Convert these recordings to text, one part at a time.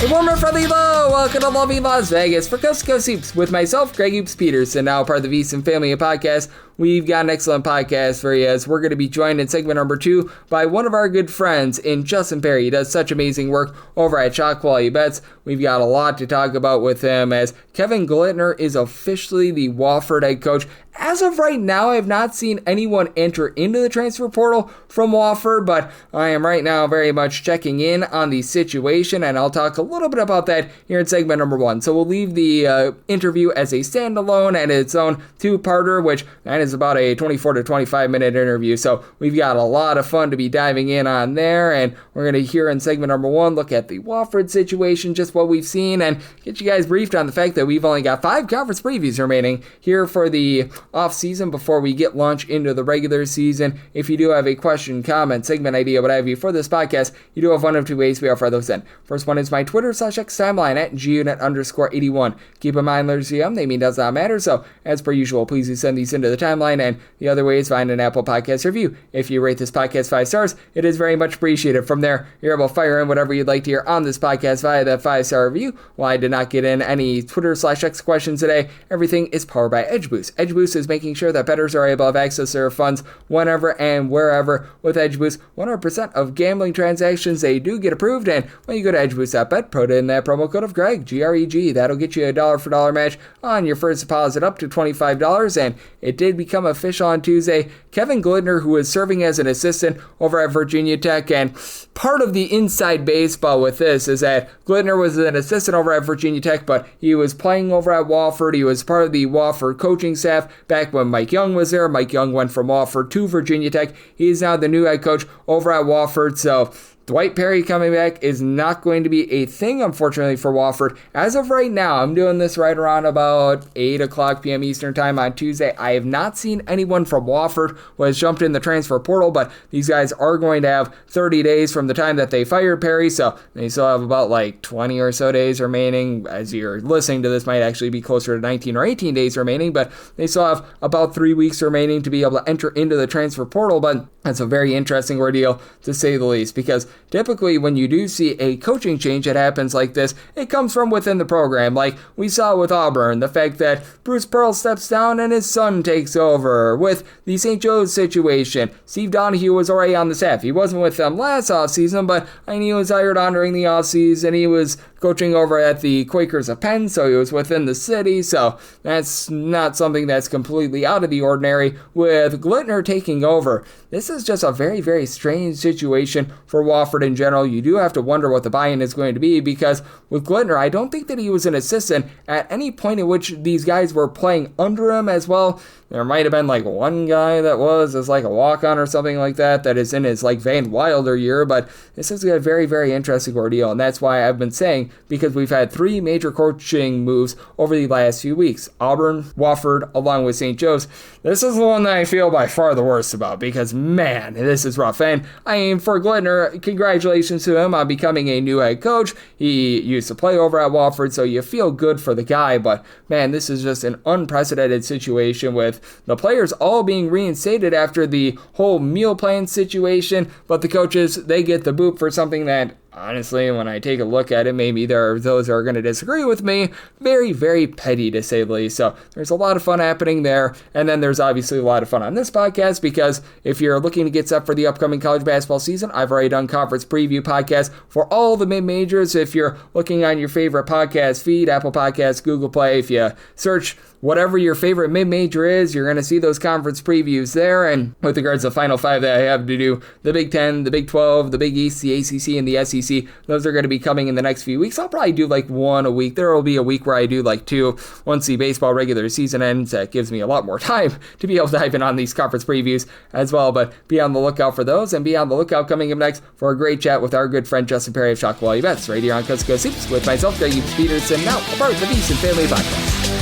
A warm and friendly hello, welcome to lovely Las Vegas for Coast to Coast Hoops with myself, Greg Hoops Peterson, now part of the VSiN family of podcasts. We've got an excellent podcast for you as we're going to be joined in segment number 2 by one of our good friends in Jusint Perri. He does such amazing work over at Shot Quality Bets. We've got a lot to talk about with him as Kevin Glitner is officially the Wofford head coach. As of right now, I have not seen anyone enter into the transfer portal from Wofford, but I am right now very much checking in on the situation, and I'll talk a little bit about that here in segment number 1. So we'll leave the interview as a standalone and its own two-parter, which that is about a 24 to 25 minute interview. So we've got a lot of fun to be diving in on there, and we're going to hear in segment number 1 look at the Wofford situation, just what we've seen, and get you guys briefed on the fact that we've only got 5 conference previews remaining here for the off season before we get launched into the regular season. If you do have a question, comment, segment idea, what have you for this podcast, you do have one of two ways we offer those in. First one is my Twitter/X timeline at gunit_81. Keep in mind, letters CM, they mean does not matter, so as per usual, please do send these into the timeline, and the other way is find an Apple Podcast review. If you rate this podcast 5 stars, it is very much appreciated. From there, you're able to fire in whatever you'd like to hear on this podcast via that 5-star review. While I did not get in any Twitter/X questions today, everything is powered by EdgeBoost. EdgeBoost is making sure that bettors are able to have access to their funds whenever and wherever. With EdgeBoost, 100% of gambling transactions, they do get approved, and when you go to edgeboost.bet, put in that promo code of Greg, G-R-E-G, that'll get you a $1 for $1 match on your first deposit up to $25, and it did become official on Tuesday. Kevin Glitner, who is serving as an assistant over at Virginia Tech, and part of the inside baseball with this is that Glitner was an assistant over at Virginia Tech, but he was playing over at Wofford. He was part of the Wofford coaching staff back when Mike Young was there. Mike Young went from Wofford to Virginia Tech. He is now the new head coach over at Wofford, so Dwight Perri coming back is not going to be a thing, unfortunately, for Wofford. As of right now, I'm doing this right around about 8 o'clock p.m. Eastern Time on Tuesday. I have not seen anyone from Wofford who has jumped in the transfer portal, but these guys are going to have 30 days from the time that they fired Perri, so they still have about like 20 or so days remaining. As you're listening to this, might actually be closer to 19 or 18 days remaining, but they still have about 3 weeks remaining to be able to enter into the transfer portal, but that's a very interesting ordeal, to say the least, because typically when you do see a coaching change that happens like this, it comes from within the program, like we saw with Auburn, the fact that Bruce Peal steps down and his son takes over. With the St. Joe's situation, Steve Donahue was already on the staff. He wasn't with them last offseason, but I knew he was hired on during the offseason. He was coaching over at the Quakers of Penn, so he was within the city, so that's not something that's completely out of the ordinary. With Glitner taking over, this is just a very, very strange situation for Wofford in general. You do have to wonder what the buy-in is going to be, because with Glitner, I don't think that he was an assistant at any point in which these guys were playing under him as well. There might have been like one guy that was as like a walk-on or something like that is in his like Van Wilder year, but this is a very, very interesting ordeal, and that's why I've been saying, because we've had 3 major coaching moves over the last few weeks. Auburn, Wofford, along with St. Joe's. This is the one that I feel by far the worst about, because man, this is rough. And I mean, for Glitner, congratulations to him on becoming a new head coach. He used to play over at Wofford, so you feel good for the guy, but man, this is just an unprecedented situation with the players all being reinstated after the whole meal plan situation, but the coaches, they get the boot for something that, honestly, when I take a look at it, maybe there are those who are going to disagree with me. Very, very petty, to say the least. So there's a lot of fun happening there. And then there's obviously a lot of fun on this podcast, because if you're looking to get set for the upcoming college basketball season, I've already done conference preview podcasts for all the mid-majors. If you're looking on your favorite podcast feed, Apple Podcasts, Google Play, if you search whatever your favorite mid-major is, you're going to see those conference previews there. And with regards to the Final Five that I have to do, the Big Ten, the Big 12, the Big East, the ACC, and the SEC, those are going to be coming in the next few weeks. I'll probably do like 1 a week. There will be a week where I do like 2 once the baseball regular season ends. That gives me a lot more time to be able to dive in on these conference previews as well. But be on the lookout for those, and be on the lookout coming up next for a great chat with our good friend Jusint Perri of Shot Quality Bets, right here on Coast to Coast Hoops with myself, Greg Hoops Peterson, now a part of the VSiN Family Podcast.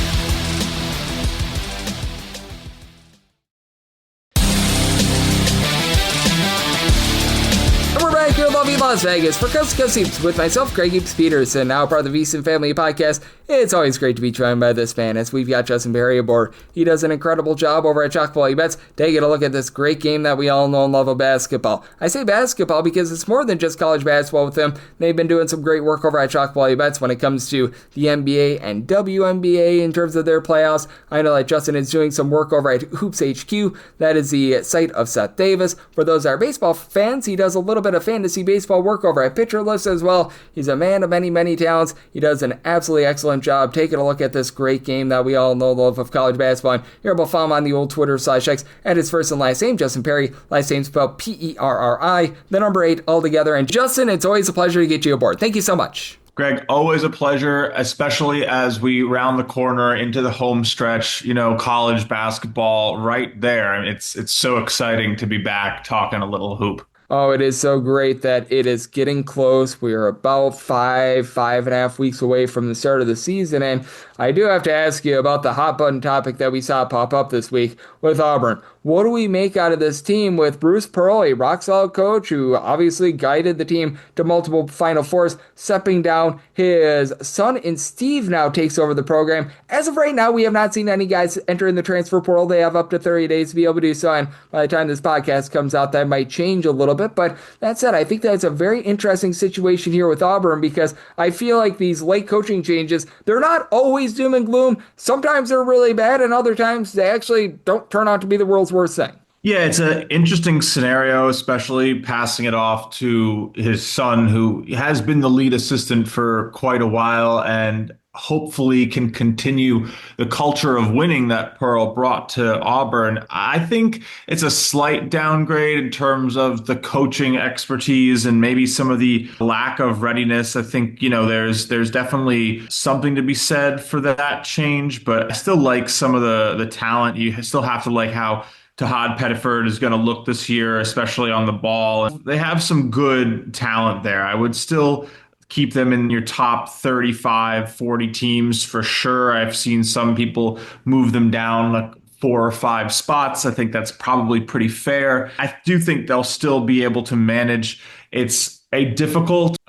Las Vegas for Coast to Coast Hoops with myself, Greg Hoops Peterson, now part of the VSiN Family Podcast. It's always great to be joined by this man as we've got Jusint Perri aboard. He does an incredible job over at Chalk Value Bets, taking a look at this great game that we all know and love of basketball. I say basketball because it's more than just college basketball with them. They've been doing some great work over at Chalk Value Bets when it comes to the NBA and WNBA in terms of their playoffs. I know that Justin is doing some work over at Hoops HQ. That is the site of Seth Davis. For those that are baseball fans, he does a little bit of fantasy baseball work over at Pitcher List as well. He's a man of many, many talents. He does an absolutely excellent job taking a look at this great game that we all know the love of college basketball. And you're able to follow him on the old Twitter/X at his first and last name, Jusint Perri. Last name spelled Perri, the number 8 altogether. And Justin, it's always a pleasure to get you aboard. Thank you so much. Greg, always a pleasure, especially as we round the corner into the home stretch, college basketball right there. It's so exciting to be back talking a little hoop. Oh, it is so great that it is getting close. We are about 5.5 weeks away from the start of the season. And I do have to ask you about the hot button topic that we saw pop up this week with Auburn. What do we make out of this team with Bruce Peal, a rock-solid coach who obviously guided the team to multiple Final Fours, stepping down? His son in Steve now takes over the program. As of right now, we have not seen any guys enter in the transfer portal. They have up to 30 days to be able to do so, and by the time this podcast comes out, that might change a little bit. But that said, I think that's a very interesting situation here with Auburn because I feel like these late coaching changes, they're not always doom and gloom. Sometimes they're really bad, and other times they actually don't turn out to be the world's worst thing. Yeah, it's an interesting scenario, especially passing it off to his son, who has been the lead assistant for quite a while and hopefully can continue the culture of winning that Pearl brought to Auburn. I think it's a slight downgrade in terms of the coaching expertise and maybe some of the lack of readiness. I think, there's definitely something to be said for that change, but I still like some of the talent. You still have to like how Tahad Pettiford is going to look this year, especially on the ball. They have some good talent there. I would still keep them in your top 35, 40 teams for sure. I've seen some people move them down like 4 or 5 spots. I think that's probably pretty fair. I do think they'll still be able to manage. It's a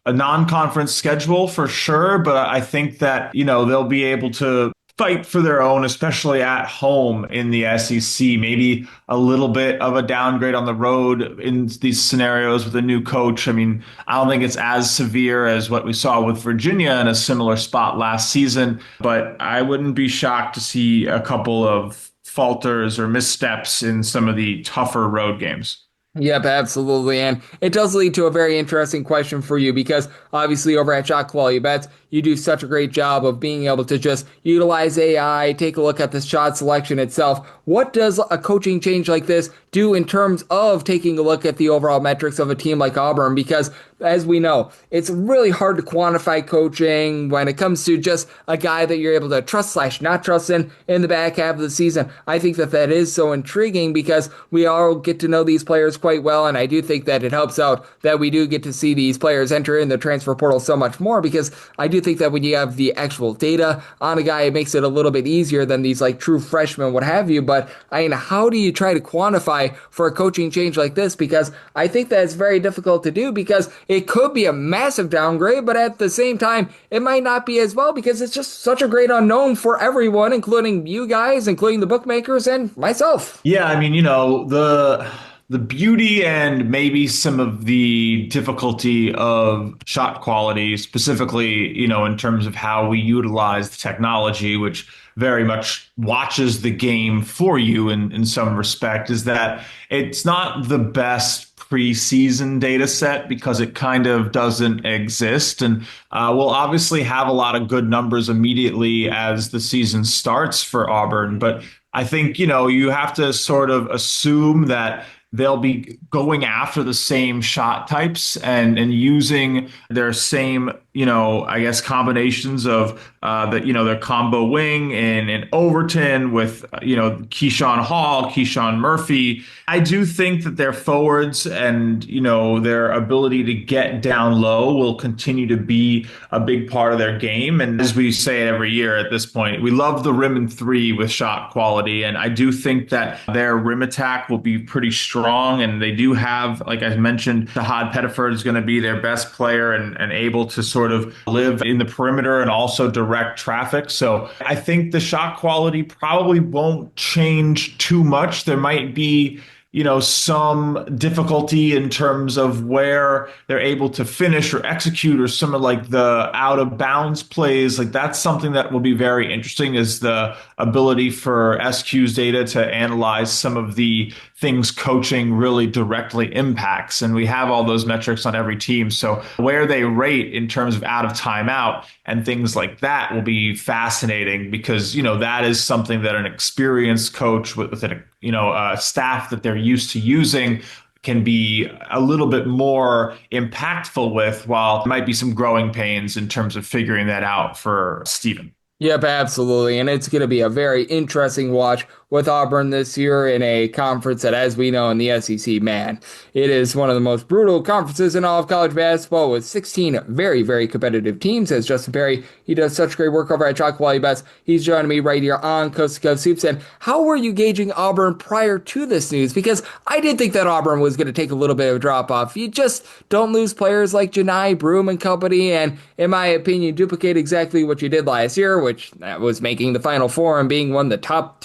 non-conference schedule for sure, but I think that, they'll be able to fight for their own, especially at home in the SEC. Maybe a little bit of a downgrade on the road in these scenarios with a new coach. I mean, I don't think it's as severe as what we saw with Virginia in a similar spot last season, but I wouldn't be shocked to see a couple of falters or missteps in some of the tougher road games. Yep, absolutely. And it does lead to a very interesting question for you because obviously over at Chalk Value Bets, you do such a great job of being able to just utilize AI, take a look at the shot selection itself. What does a coaching change like this do in terms of taking a look at the overall metrics of a team like Auburn? Because as we know, it's really hard to quantify coaching when it comes to just a guy that you're able to trust/not trust in the back half of the season. I think that is so intriguing because we all get to know these players quite well, and I do think that it helps out that we do get to see these players enter in the transfer portal so much more because I do think that when you have the actual data on a guy, it makes it a little bit easier than these like true freshmen, what have you. But I mean, how do you try to quantify for a coaching change like this? Because I think that it's very difficult to do because it could be a massive downgrade, but at the same time, it might not be as well because it's just such a great unknown for everyone, including you guys, including the bookmakers and myself. Yeah, I mean, the beauty and maybe some of the difficulty of shot quality, specifically, in terms of how we utilize the technology, which very much watches the game for you in some respect, is that it's not the best preseason data set because it kind of doesn't exist. And we'll obviously have a lot of good numbers immediately as the season starts for Auburn. But I think, you have to sort of assume that they'll be going after the same shot types and using their same I guess combinations of their combo wing and Overton with Keyshawn Hall, Keyshawn Murphy. I do think that their forwards and their ability to get down low will continue to be a big part of their game. And as we say every year at this point, we love the rim and three with shot quality, and I do think that their rim attack will be pretty strong. And they do have, like I mentioned, Tahad Pettiford is going to be their best player and able to sort of live in the perimeter and also direct traffic. So I think the shot quality probably won't change too much. There might be some difficulty in terms of where they're able to finish or execute, or some of like the out of bounds plays. Like that's something that will be very interesting, is the ability for SQ's data to analyze some of the things coaching really directly impacts. And we have all those metrics on every team. So where they rate in terms of out of timeout and things like that will be fascinating, because, that is something that an experienced coach with a staff that they're used to using can be a little bit more impactful with, while there might be some growing pains in terms of figuring that out for Steven. Yep, absolutely. And it's going to be a very interesting watch with Auburn this year in a conference that, as we know in the SEC, man, it is one of the most brutal conferences in all of college basketball, with 16 very, very competitive teams. As Justin Perri, he does such great work over at Chalk Quality Bets. He's joining me right here on Coast to Coast Hoops. And how were you gauging Auburn prior to this news? Because I did think that Auburn was going to take a little bit of a drop off. You just don't lose players like Janai, Broom, and company, and in my opinion, duplicate exactly what you did last year, which was making the Final Four and being one of the top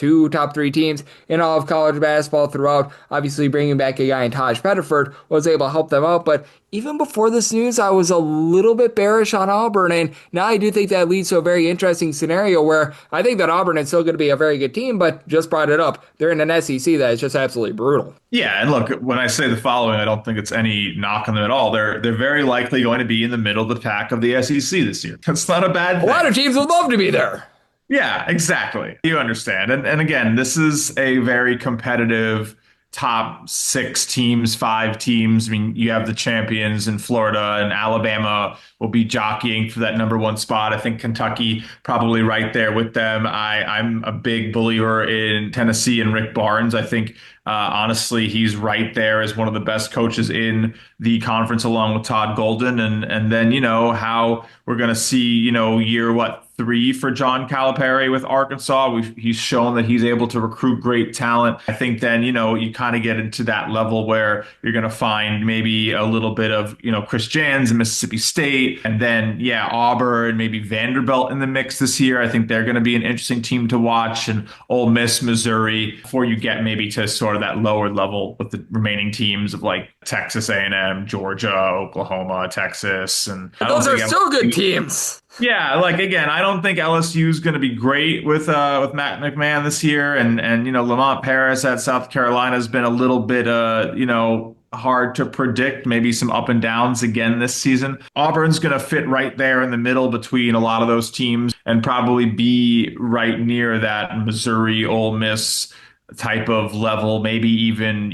3 teams in all of college basketball throughout. Obviously, bringing back a guy in Taj Pettiford was able to help them out. But even before this news, I was a little bit bearish on Auburn. And now I do think that leads to a very interesting scenario where I think that Auburn is still going to be a very good team, but just brought it up. They're in an SEC that is just absolutely brutal. Yeah, and look, when I say the following, I don't think it's any knock on them at all. They're very likely going to be in the middle of the pack of the SEC this year. That's not a bad thing. A lot of teams would love to be there. Yeah, exactly. You understand. And again, this is a very competitive top 6 teams, 5 teams. I mean, you have the champions in Florida, and Alabama will be jockeying for that number 1 spot. I think Kentucky probably right there with them. I'm a big believer in Tennessee and Rick Barnes. I think honestly, he's right there as one of the best coaches in the conference, along with Todd Golden. And then, how we're going to see, year 3 for John Calipari with Arkansas. He's shown that he's able to recruit great talent. I think then, you kind of get into that level where you're going to find maybe a little bit of, Chris Jans in Mississippi State. And then, Auburn, maybe Vanderbilt in the mix this year. I think they're going to be an interesting team to watch. And Ole Miss, Missouri, before you get maybe to sort of that lower level with the remaining teams of like Texas A&M, Georgia, Oklahoma, Texas. And those are still good teams. Yeah, like again, I don't think LSU is going to be great with Matt McMahon this year, and Lamont Paris at South Carolina has been a little bit hard to predict. Maybe some up and downs again this season. Auburn's going to fit right there in the middle between a lot of those teams and probably be right near that Missouri, Ole Miss type of level, maybe even,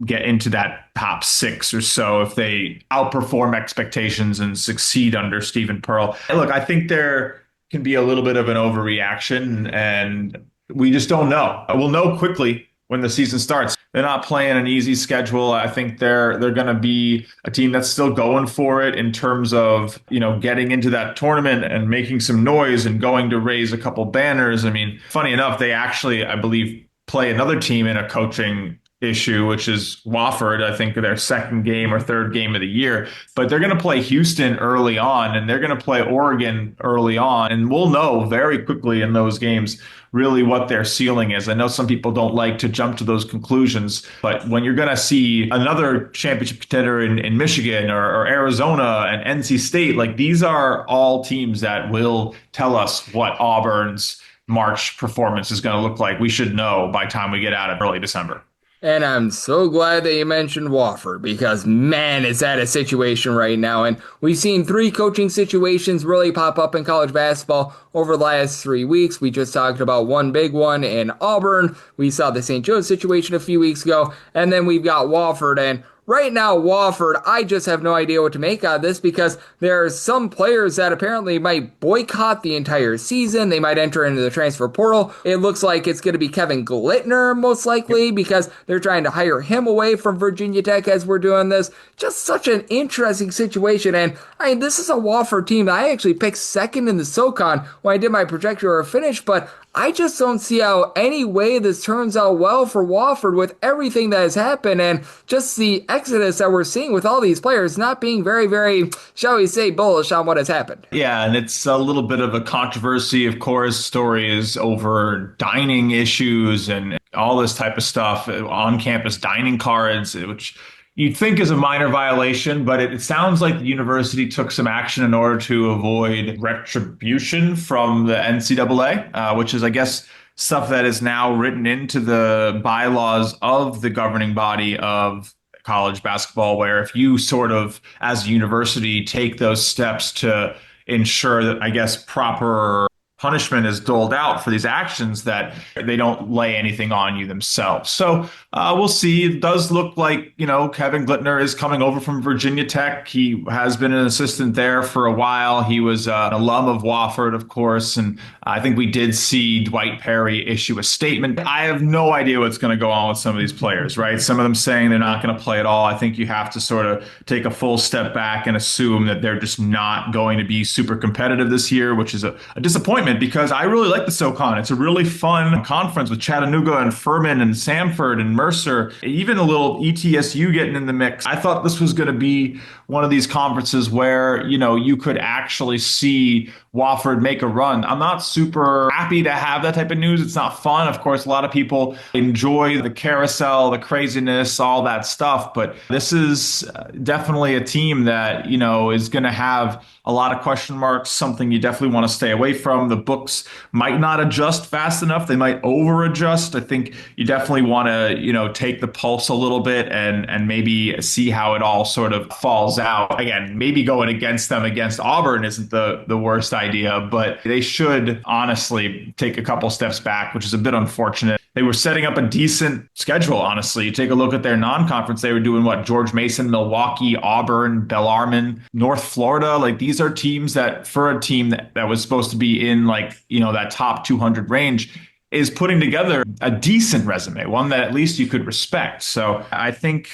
get into that top 6 or so if they outperform expectations and succeed under Stephen Pearl. Look, I think there can be a little bit of an overreaction, and we just don't know. We'll know quickly when the season starts. They're not playing an easy schedule. I think they're going to be a team that's still going for it in terms of, getting into that tournament and making some noise and going to raise a couple banners. I mean, funny enough, they actually, I believe, play another team in a coaching issue, which is Wofford. I think their 2nd game or 3rd game of the year, but they're going to play Houston early on, and they're going to play Oregon early on. And we'll know very quickly in those games really what their ceiling is. I know some people don't like to jump to those conclusions, but when you're going to see another championship contender in Michigan or Arizona and NC State, like these are all teams that will tell us what Auburn's March performance is going to look like. We should know by the time we get out of early December. And I'm so glad that you mentioned Wofford, because man, is that a situation right now. And we've seen 3 coaching situations really pop up in college basketball over the last 3 weeks. We just talked about one big one in Auburn. We saw the St. Joe's situation a few weeks ago. And then we've got Wofford. And right now, Wofford, I just have no idea what to make out of this because there are some players that apparently might boycott the entire season. They might enter into the transfer portal. It looks like it's going to be Kevin Glitner, most likely, because they're trying to hire him away from Virginia Tech as we're doing this. Just such an interesting situation. And I mean, this is a Wofford team that I actually picked second in the SoCon when I did my projector finish, but I just don't see how any way this turns out well for Wofford with everything that has happened and just the exodus that we're seeing with all these players not being very, very, shall we say, bullish on what has happened. Yeah, and it's a little bit of a controversy, of course. Story is over dining issues and all this type of stuff, on-campus dining cards, which you'd think is a minor violation, but it sounds like the university took some action in order to avoid retribution from the NCAA, which is, I guess, stuff that is now written into the bylaws of the governing body of college basketball, where if you sort of, as a university, take those steps to ensure that, I guess, proper punishment is doled out for these actions, that they don't lay anything on you themselves. So we'll see. It does look like, Kevin Glitner is coming over from Virginia Tech. He has been an assistant there for a while. He was an alum of Wofford, of course. And I think we did see Dwight Perri issue a statement. I have no idea what's going to go on with some of these players, right? Some of them saying they're not going to play at all. I think you have to sort of take a full step back and assume that they're just not going to be super competitive this year, which is a disappointment, because I really like the SoCon. It's a really fun conference with Chattanooga and Furman and Samford and Mercer, even a little ETSU getting in the mix. I thought this was going to be one of these conferences where, you could actually see Wofford make a run. I'm not super happy to have that type of news. It's not fun. Of course, a lot of people enjoy the carousel, the craziness, all that stuff. But this is definitely a team that, is going to have a lot of question marks, something you definitely want to stay away from. The books might not adjust fast enough. They might over adjust. I think you definitely want to, take the pulse a little bit and maybe see how it all sort of falls out. Again, maybe going against them against Auburn isn't the worst idea, but they should honestly take a couple steps back, which is a bit unfortunate. They were setting up a decent schedule, honestly. You take a look at their non-conference, they were doing George Mason, Milwaukee, Auburn, Bellarmine, North Florida. Like, these are teams that, for a team that was supposed to be in that top 200 range, is putting together a decent resume, one that at least you could respect. So I think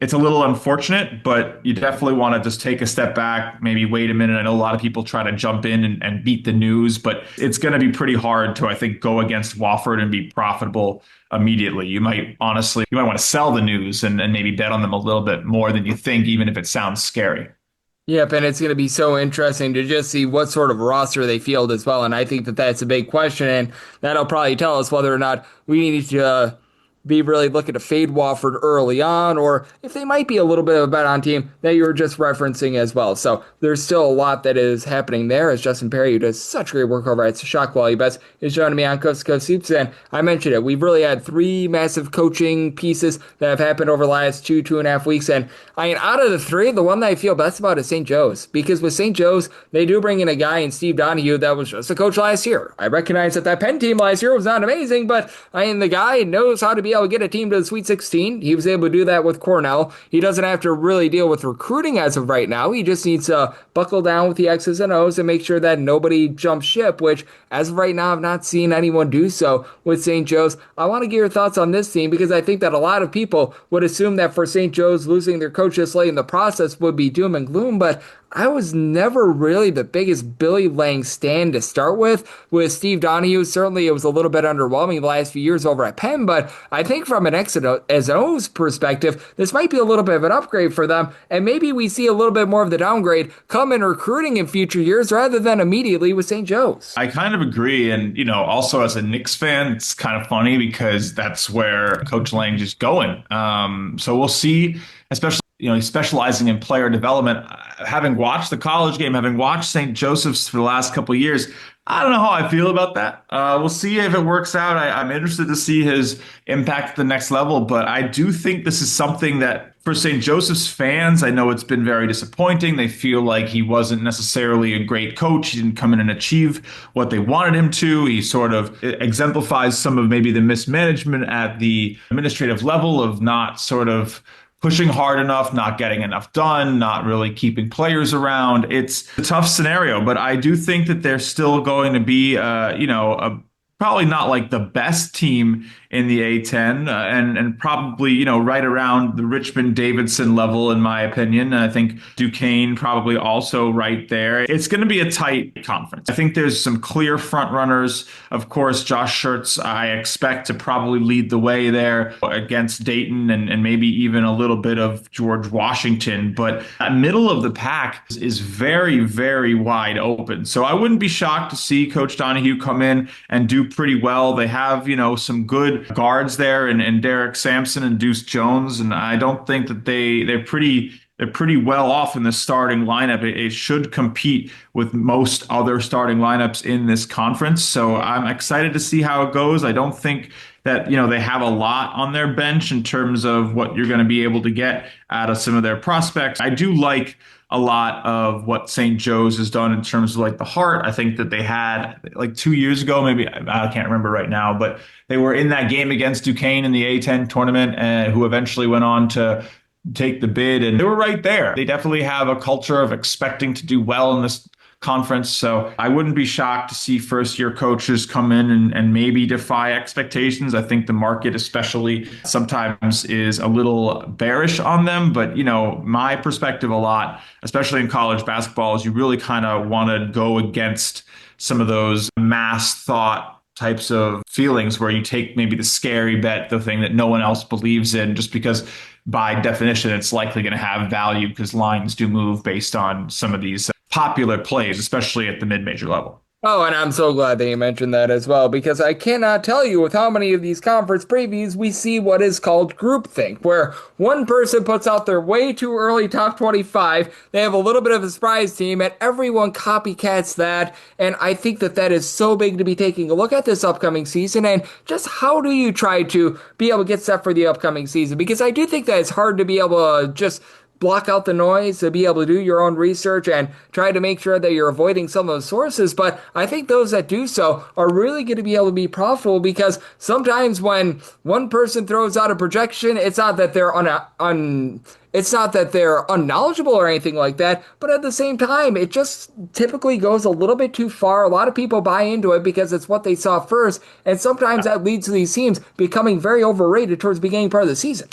it's a little unfortunate, but you definitely want to just take a step back, maybe wait a minute. I know a lot of people try to jump in and beat the news, but it's going to be pretty hard to, I think, go against Wofford and be profitable immediately. You might want to sell the news and maybe bet on them a little bit more than you think, even if it sounds scary. Yep, and it's going to be so interesting to just see what sort of roster they field as well. And I think that that's a big question, and that'll probably tell us whether or not we need to be really looking to fade Wofford early on, or if they might be a little bit of a bet on team that you were just referencing as well. So there's still a lot that is happening there, as Justin Perri, who does such great work over at Shock Value Bets, is joining me on Coast to Coast Hoops. And I mentioned it, we've really had three massive coaching pieces that have happened over the last 2.5 weeks. And I mean, out of the three, the one that I feel best about is St. Joe's, because with St. Joe's, they do bring in a guy in Steve Donahue that was just a coach last year. I recognize that Penn team last year was not amazing, but I mean, the guy knows how to be able to get a team to the Sweet 16. He was able to do that with Cornell. He doesn't have to really deal with recruiting as of right now. He just needs to buckle down with the X's and O's and make sure that nobody jumps ship, which as of right now, I've not seen anyone do so with St. Joe's. I want to get your thoughts on this team, because I think that a lot of people would assume that for St. Joe's, losing their coach this late in the process would be doom and gloom, but I was never really the biggest Billy Lang stan to start with. With Steve Donahue, certainly it was a little bit underwhelming the last few years over at Penn, but I think from an X and O's perspective, this might be a little bit of an upgrade for them, and maybe we see a little bit more of the downgrade come in recruiting in future years rather than immediately with St. Joe's. I kind of agree, and also as a Knicks fan, it's kind of funny because that's where Coach Lang is going. So we'll see, especially he's specializing in player development. Having watched the college game, having watched St. Joseph's for the last couple of years, I don't know how I feel about that. We'll see if it works out. I'm interested to see his impact at the next level, but I do think this is something that for St. Joseph's fans, I know it's been very disappointing. They feel like he wasn't necessarily a great coach. He didn't come in and achieve what they wanted him to. He sort of exemplifies some of maybe the mismanagement at the administrative level of not sort of pushing hard enough, not getting enough done, not really keeping players around. It's a tough scenario, but I do think that they're still going to be, probably not like the best team in the A10, and probably right around the Richmond Davidson level in my opinion. I think Duquesne probably also right there. It's going to be a tight conference. I think there's some clear front runners. Of course, Josh Schertz, I expect to probably lead the way there against Dayton, and maybe even a little bit of George Washington. But that middle of the pack is very, very wide open. So I wouldn't be shocked to see Coach Donahue come in and do pretty well. They have, some good guards there, and Derek Sampson and Deuce Jones, and I don't think that they're pretty well off in the starting lineup. It should compete with most other starting lineups in this conference. So I'm excited to see how it goes. I don't think that they have a lot on their bench in terms of what you're going to be able to get out of some of their prospects. I do like a lot of what St. Joe's has done in terms of like the heart. I think that they had like 2 years ago, maybe I can't remember right now, but they were in that game against Duquesne in the A10 tournament, and who eventually went on to take the bid, and they were right there. They definitely have a culture of expecting to do well in this conference. So I wouldn't be shocked to see first year coaches come in and maybe defy expectations. I think the market especially sometimes is a little bearish on them. But, my perspective a lot, especially in college basketball, is you really kind of want to go against some of those mass thought types of feelings where you take maybe the scary bet, the thing that no one else believes in, just because by definition it's likely going to have value because lines do move based on some of these popular plays, especially at the mid-major level. Oh, and I'm so glad that you mentioned that as well, because I cannot tell you with how many of these conference previews we see what is called groupthink, where one person puts out their way too early top 25, they have a little bit of a surprise team, and everyone copycats that, and I think that that is so big to be taking a look at this upcoming season, and just how do you try to be able to get set for the upcoming season, because I do think that it's hard to be able to just block out the noise, to be able to do your own research and try to make sure that you're avoiding some of those sources. But I think those that do so are really going to be able to be profitable, because sometimes when one person throws out a projection, it's not that they're it's not that they're unknowledgeable or anything like that, but at the same time, it just typically goes a little bit too far. A lot of people buy into it because it's what they saw first, and sometimes that leads to these teams becoming very overrated towards the beginning part of the season.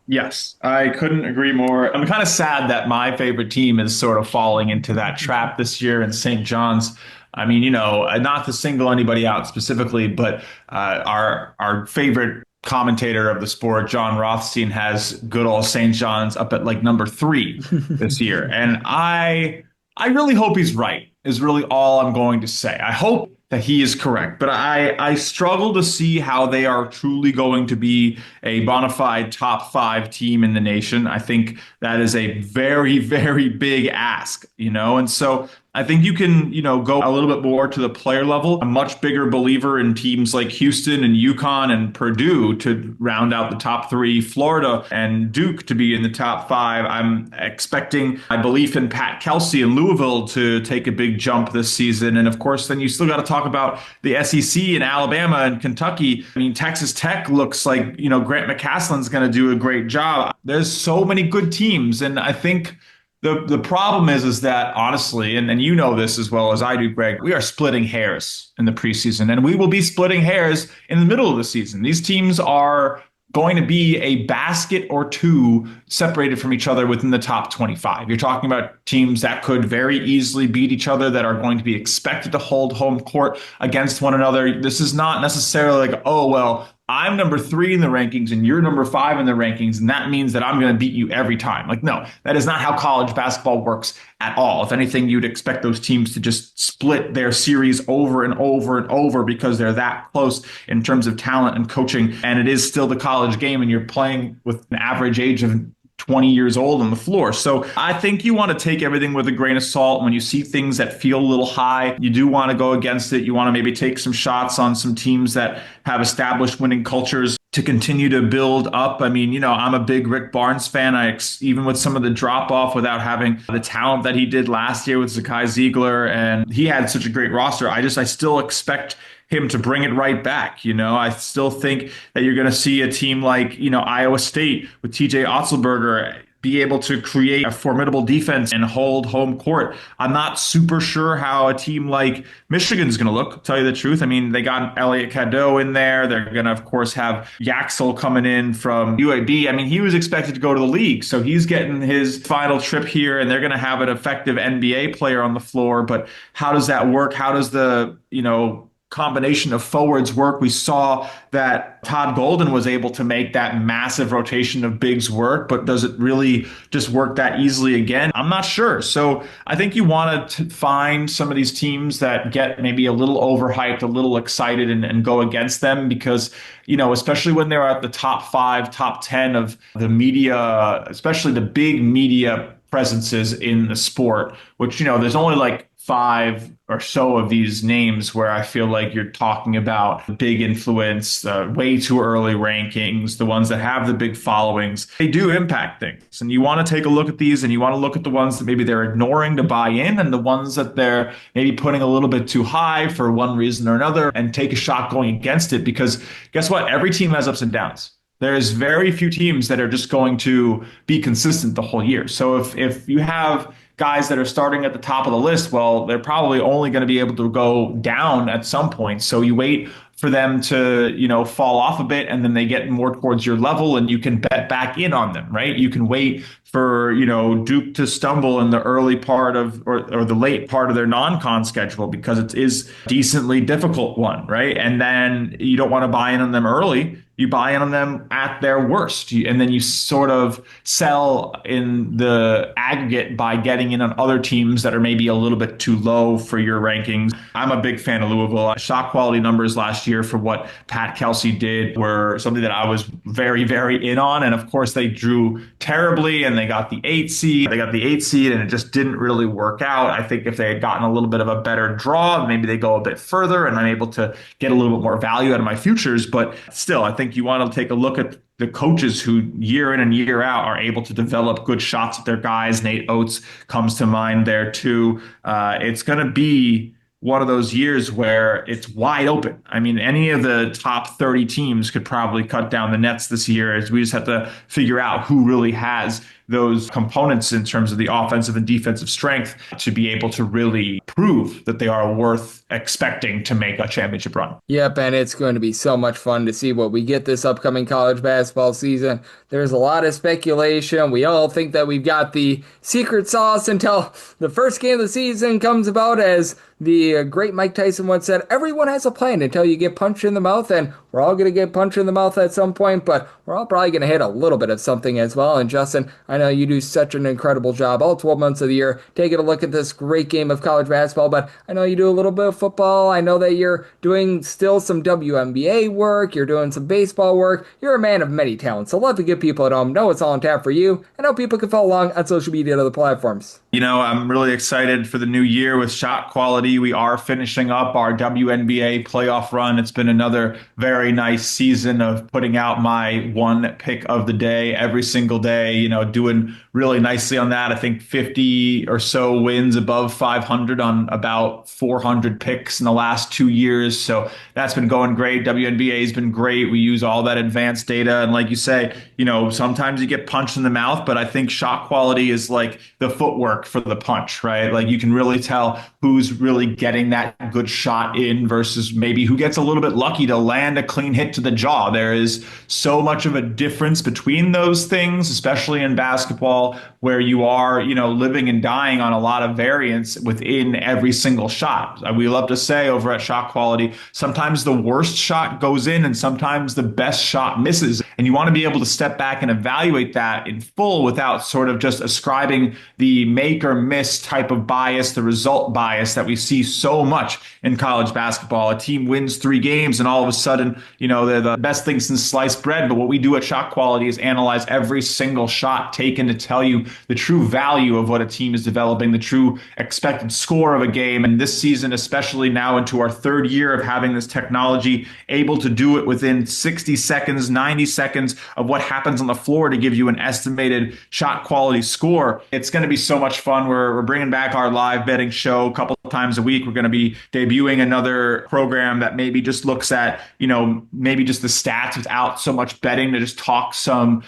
Yes, I couldn't agree more. I'm kind of sad that my favorite team is sort of falling into that trap this year in St. John's. I mean, not to single anybody out specifically, but our favorite commentator of the sport, John Rothstein, has good old St. John's up at like number 3 this year. And I really hope he's right, is really all I'm going to say. I hope that he is correct, but I struggle to see how they are truly going to be a bona fide top 5 team in the nation. I think that is a very, very big ask, and so I think you can, go a little bit more to the player level. I'm a much bigger believer in teams like Houston and UConn and Purdue to round out the top 3, Florida and Duke to be in the top 5. I'm expecting my belief in Pat Kelsey and Louisville to take a big jump this season. And of course, then you still got to talk about the SEC and Alabama and Kentucky. I mean, Texas Tech looks like, Grant McCaslin's going to do a great job. There's so many good teams. And I think the problem is that honestly, and you know this as well as I do, Greg, we are splitting hairs in the preseason, and we will be splitting hairs in the middle of the season. These teams are going to be a basket or two separated from each other within the top 25. You're talking about teams that could very easily beat each other, that are going to be expected to hold home court against one another. This is not necessarily like, oh, well, I'm number 3 in the rankings and you're number 5 in the rankings, and that means that I'm going to beat you every time. Like, no, that is not how college basketball works at all. If anything, you'd expect those teams to just split their series over and over and over because they're that close in terms of talent and coaching. And it is still the college game, and you're playing with an average age of 20 years old on the floor. So I think you want to take everything with a grain of salt. When you see things that feel a little high, you do want to go against it. You want to maybe take some shots on some teams that have established winning cultures. to continue to build up. I mean, I'm a big Rick Barnes fan. Even with some of the drop off without having the talent that he did last year with Zakai Ziegler, and he had such a great roster. I still expect him to bring it right back. I still think that you're going to see a team like, Iowa State with TJ Otzelberger be able to create a formidable defense and hold home court. I'm not super sure how a team like Michigan's going to look, to tell you the truth. I mean, they got Elliot Cadeau in there. They're going to, of course, have Yaxel coming in from UAB. I mean, he was expected to go to the league, so he's getting his final trip here, and they're going to have an effective NBA player on the floor. But how does that work? How does the, combination of forwards work? We saw that Todd Golden was able to make that massive rotation of bigs work, but does it really just work that easily again? I'm not sure. So I think you want to find some of these teams that get maybe a little overhyped, a little excited, and go against them because, especially when they're at the top 5, top 10 of the media, especially the big media presences in the sport, which, there's only like 5 or so of these names where I feel like you're talking about big influence, way too early rankings, the ones that have the big followings. They do impact things. And you want to take a look at these, and you want to look at the ones that maybe they're ignoring to buy in, and the ones that they're maybe putting a little bit too high for one reason or another, and take a shot going against it. Because guess what? Every team has ups and downs. There's very few teams that are just going to be consistent the whole year. So if you have guys that are starting at the top of the list, well, they're probably only going to be able to go down at some point. So you wait for them to, fall off a bit, and then they get more towards your level, and you can bet back in on them, right? You can wait for, Duke to stumble in the early part of, or the late part of their non-con schedule, because it is a decently difficult one, right? And then you don't want to buy in on them early. You buy in on them at their worst, and then you sort of sell in the aggregate by getting in on other teams that are maybe a little bit too low for your rankings. I'm a big fan of Louisville. Shot quality numbers last year for what Pat Kelsey did were something that I was very, very in on. And of course, they drew terribly, and they got the 8 seed. And it just didn't really work out. I think if they had gotten a little bit of a better draw, maybe they go a bit further, and I'm able to get a little bit more value out of my futures. But still, I think you want to take a look at the coaches who year in and year out are able to develop good shots at their guys. Nate Oates comes to mind there too. It's going to be one of those years where it's wide open. I mean, any of the top 30 teams could probably cut down the nets this year, as we just have to figure out who really has those components in terms of the offensive and defensive strength to be able to really prove that they are worth expecting to make a championship run. Yep, and it's going to be so much fun to see what we get this upcoming college basketball season. There's a lot of speculation. We all think that we've got the secret sauce until the first game of the season comes about. As the great Mike Tyson once said, everyone has a plan until you get punched in the mouth, and we're all going to get punched in the mouth at some point, but we're all probably going to hit a little bit of something as well. And Justin, I know you do such an incredible job all 12 months of the year taking a look at this great game of college basketball, but I know you do a little bit of football. I know that you're doing still some WNBA work. You're doing some baseball work. You're a man of many talents. So love to give people at home know it's all on tap for you, and how people can follow along on social media and other platforms. I'm really excited for the new year with Shot Quality. We are finishing up our WNBA playoff run. It's been another very nice season of putting out my one pick of the day every single day, doing really nicely on that. I think 50 or so wins above 500 on about 400 picks in the last 2 years. So that's been going great. WNBA has been great. We use all that advanced data. And like you say, sometimes you get punched in the mouth, but I think Shot Quality is like the footwork for the punch, right? Like you can really tell who's really getting that good shot in versus maybe who gets a little bit lucky to land a clean hit to the jaw. There is so much of a difference between those things, especially in basketball, where you are, living and dying on a lot of variance within every single shot. We love to say over at Shot Quality, sometimes the worst shot goes in and sometimes the best shot misses. And you want to be able to step back and evaluate that in full without sort of just ascribing the make or miss type of bias, the result bias that we see so much in college basketball. A team wins 3 games and all of a sudden, they're the best thing since sliced bread. But what we do at Shot Quality is analyze every single shot taken to tell you the true value of what a team is developing, the true expected score of a game. And this season, especially now into our third year of having this technology, able to do it within 60 seconds, 90 seconds of what happens on the floor to give you an estimated shot quality score. It's going to be so much fun. We're bringing back our live betting show a couple of times a week. We're going to be debuting another program that maybe just looks at, maybe just the stats without so much betting, to just talk some,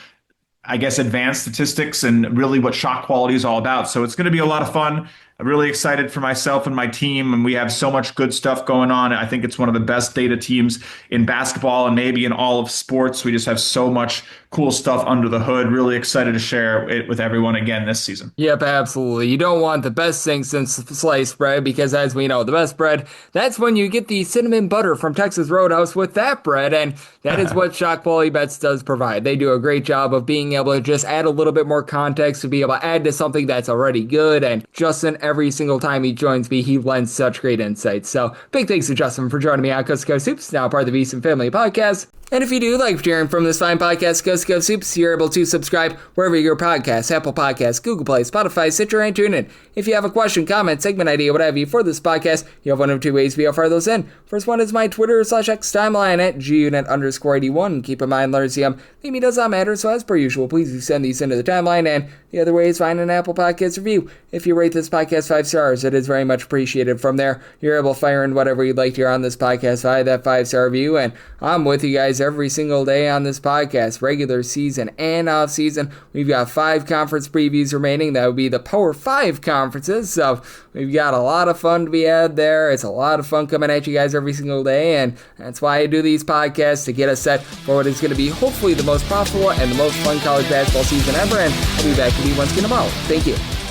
I guess, advanced statistics and really what shot quality is all about. So it's going to be a lot of fun. I'm really excited for myself and my team, and we have so much good stuff going on. I think it's one of the best data teams in basketball and maybe in all of sports. We just have so much cool stuff under the hood. Really excited to share it with everyone again this season. Yep, absolutely. You don't want the best thing since sliced bread, because as we know, the best bread, that's when you get the cinnamon butter from Texas Roadhouse with that bread, and that is what Shot Quality Bets does provide. They do a great job of being able to just add a little bit more context, to be able to add to something that's already good, and Justin, every single time he joins me, he lends such great insights. So big thanks to Justin for joining me on Coast to Coast Hoops, now part of the VSiN Family Podcast. And if you do like hearing from this fine podcast, Coast to Coast Hoops, you're able to subscribe wherever your podcasts, Apple Podcasts, Google Play, Spotify, Stitcher, and TuneIn. If you have a question, comment, segment idea, what have you for this podcast, you have one of two ways we offer those in. First one is my Twitter/X timeline at gunit_81. Keep in mind, Larsium, maybe does not matter, so as per usual, please do send these into the timeline. And the other way is find an Apple Podcast review. If you rate this podcast 5 stars, it is very much appreciated. From there, you're able to fire in whatever you'd like to hear on this podcast via that 5-star review. And I'm with you guys every single day on this podcast, regular season and off season. We've got 5 conference previews remaining. That would be the Power 5 conferences. So we've got a lot of fun to be had there. It's a lot of fun coming at you guys every single day. And that's why I do these podcasts, to get us set for what is going to be hopefully the most profitable and the most fun college basketball season ever. And I'll be back with you once again tomorrow. Thank you.